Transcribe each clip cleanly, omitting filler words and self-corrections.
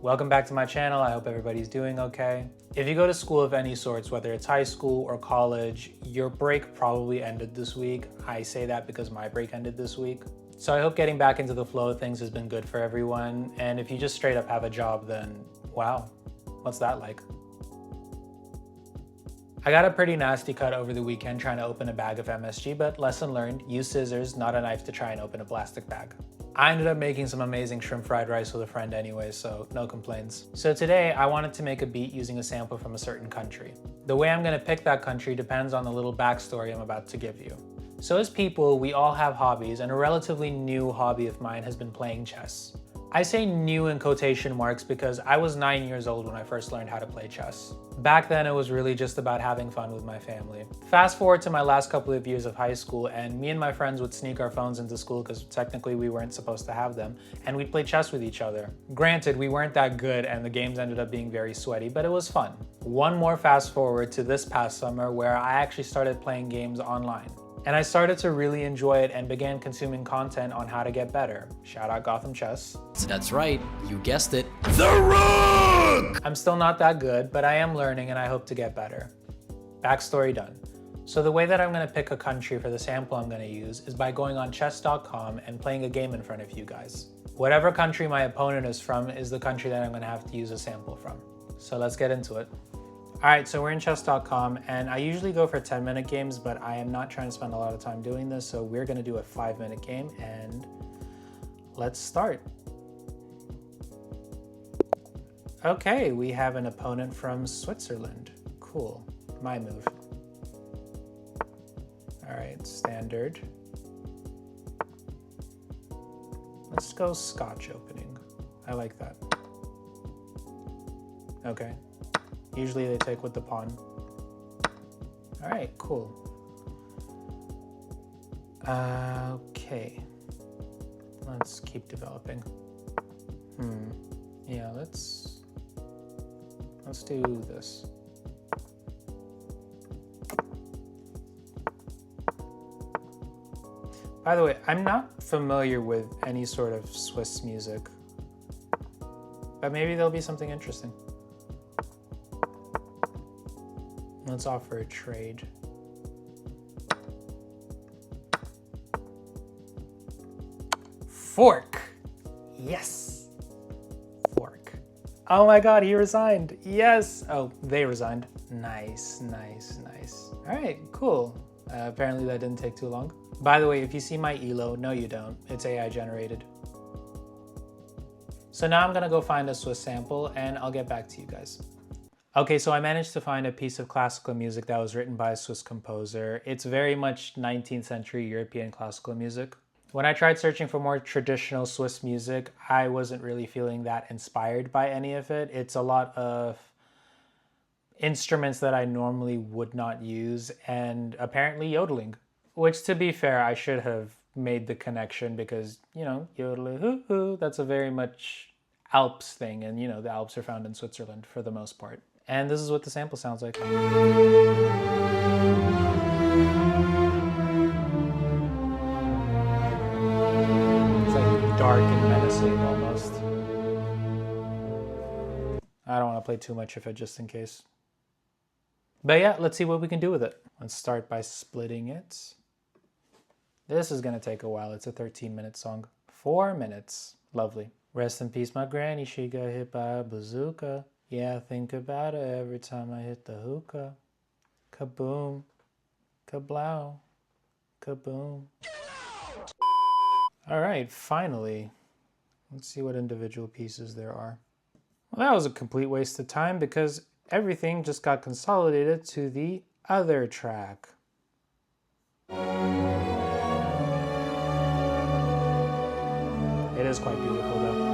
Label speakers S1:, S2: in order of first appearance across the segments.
S1: Welcome back to my channel. I hope everybody's doing okay. If you go to school of any sorts, whether it's high school or college, your break probably ended this week. I say that because my break ended this week. So I hope getting back into the flow of things has been good for everyone. And if you just straight up have a job, then wow, what's that like? I got a pretty nasty cut over the weekend trying to open a bag of MSG, but lesson learned, use scissors, not a knife to try and open a plastic bag. I ended up making some amazing shrimp fried rice with a friend anyway, so no complaints. So today I wanted to make a beat using a sample from a certain country. The way I'm gonna pick that country depends on the little backstory I'm about to give you. So as people, we all have hobbies, and a relatively new hobby of mine has been playing chess. I say new in quotation marks because I was 9 years old when I first learned how to play chess. Back then it was really just about having fun with my family. Fast forward to my last couple of years of high school, and me and my friends would sneak our phones into school because technically we weren't supposed to have them, and we'd play chess with each other. Granted, we weren't that good and the games ended up being very sweaty, but it was fun. One more fast forward to this past summer where I actually started playing games online. And I started to really enjoy it and began consuming content on how to get better. Shout out Gotham Chess.
S2: That's right, you guessed it. The Rook!
S1: I'm still not that good, but I am learning and I hope to get better. Backstory done. So the way that I'm gonna pick a country for the sample I'm gonna use is by going on chess.com and playing a game in front of you guys. Whatever country my opponent is from is the country that I'm gonna have to use a sample from. So let's get into it. All right, so we're in chess.com, and I usually go for 10-minute games, but I am not trying to spend a lot of time doing this, so we're gonna do a 5-minute game, and let's start. Okay, we have an opponent from Switzerland. Cool, my move. All right, standard. Let's go Scotch opening. I like that. Okay. Usually they take with the pawn. All right, cool. Okay. Let's keep developing. Yeah, let's do this. By the way, I'm not familiar with any sort of Swiss music, but maybe there'll be something interesting. Let's offer a trade. Fork. Yes. Fork. Oh my God, he resigned. Yes. Oh, they resigned. Nice, nice, nice. All right, cool. Apparently that didn't take too long. By the way, if you see my ELO, no you don't. It's AI generated. So now I'm gonna go find a Swiss sample and I'll get back to you guys. Okay, so I managed to find a piece of classical music that was written by a Swiss composer. It's very much 19th century European classical music. When I tried searching for more traditional Swiss music, I wasn't really feeling that inspired by any of it. It's a lot of instruments that I normally would not use, and apparently yodeling. Which, to be fair, I should have made the connection because, you know, yodeling hoo hoo, that's a very much Alps thing, and you know, the Alps are found in Switzerland for the most part. And this is what the sample sounds like. It's like dark and menacing almost. I don't want to play too much of it just in case. But yeah, let's see what we can do with it. Let's start by splitting it. This is gonna take a while. It's a 13-minute song. 4 minutes. Lovely. Rest in peace, my granny. She got hit by a bazooka. Yeah, I think about it every time I hit the hookah. Kaboom, kablow, kaboom. All right, finally. Let's see what individual pieces there are. Well, that was a complete waste of time because everything just got consolidated to the other track. It is quite beautiful though.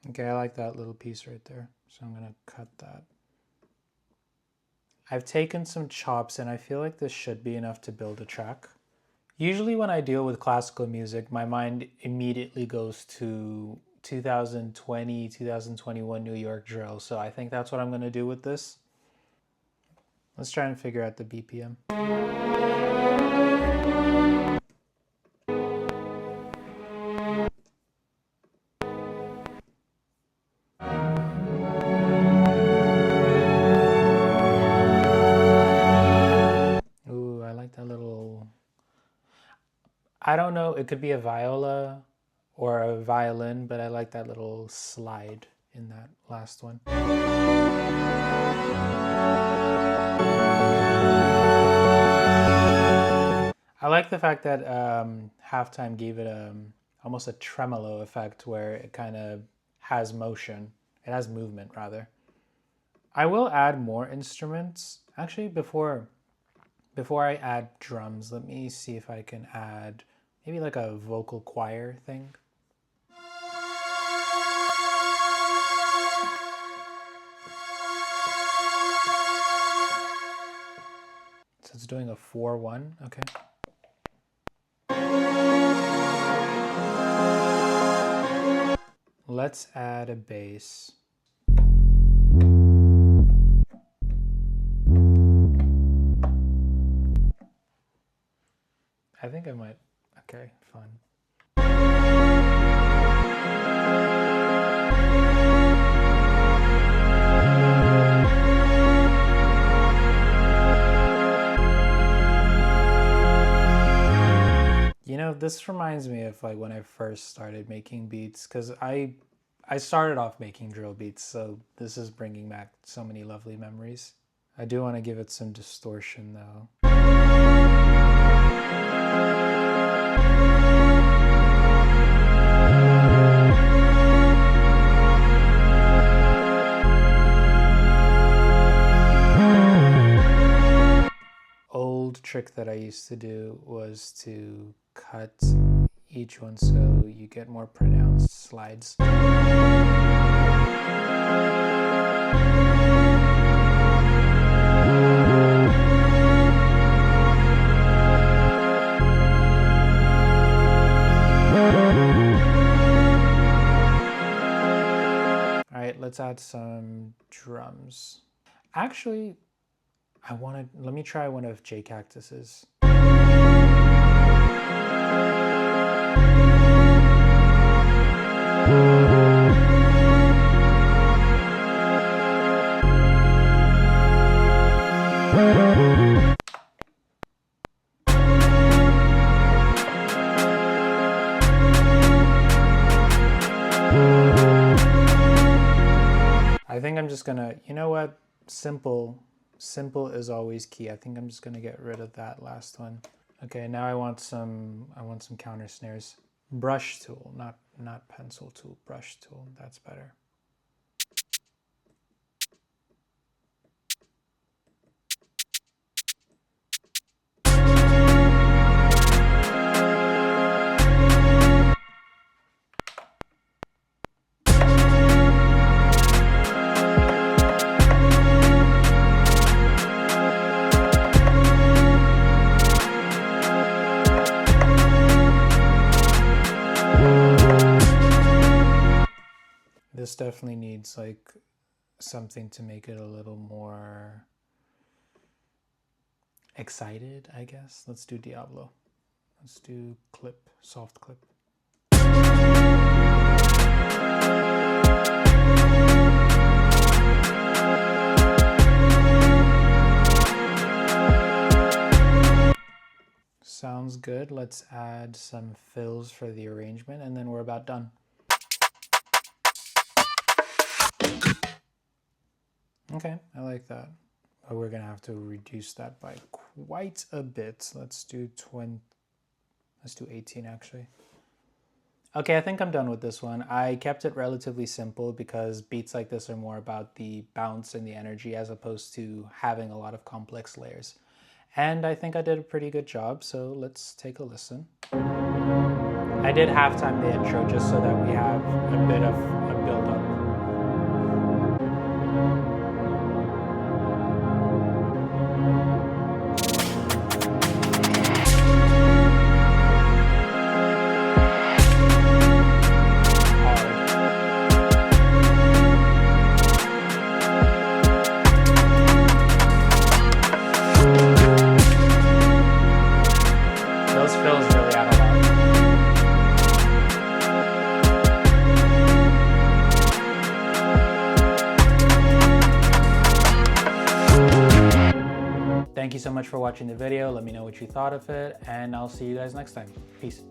S1: Okay, I like that little piece right there, so I'm gonna cut that. I've taken some chops and I feel like this should be enough to build a track. Usually when I deal with classical music, my mind immediately goes to 2020, 2021 New York drill, so I think that's what I'm gonna do with this. Let's try and figure out the BPM. that little, I don't know, it could be a viola or a violin, but I like that little slide in that last one. I like the fact that Halftime gave it almost a tremolo effect where it kind of has motion. It has movement, rather. I will add more instruments. Actually, before I add drums, let me see if I can add maybe like a vocal choir thing. So it's doing a 4-1, okay. Let's add a bass. I think I might, okay, fun. You know, this reminds me of like when I first started making beats, because I started off making drill beats, so this is bringing back so many lovely memories. I do want to give it some distortion though. Old trick that I used to do was to cut each one so you get more pronounced slides. All right, let's add some drums. Actually, let me try one of J Cactus's. I think I'm just gonna, you know what? Simple is always key. I think I'm just gonna get rid of that last one. Okay, now I want some counter snares. Brush tool, not pencil tool, brush tool. That's better. This definitely needs like something to make it a little more excited, I guess. Let's do Diablo. Let's do clip, soft clip. Sounds good. Let's add some fills for the arrangement and then we're about done. Okay, I like that. But we're gonna have to reduce that by quite a bit. Let's do 18 actually. Okay, I think I'm done with this one. I kept it relatively simple because beats like this are more about the bounce and the energy as opposed to having a lot of complex layers. And I think I did a pretty good job, so let's take a listen. I did halftime the intro just so that we have a bit of a build-up. Those fills really add a lot. Thank you Thank you so much for watching the video. Let me know what you thought of it, and I'll see you guys next time. Peace.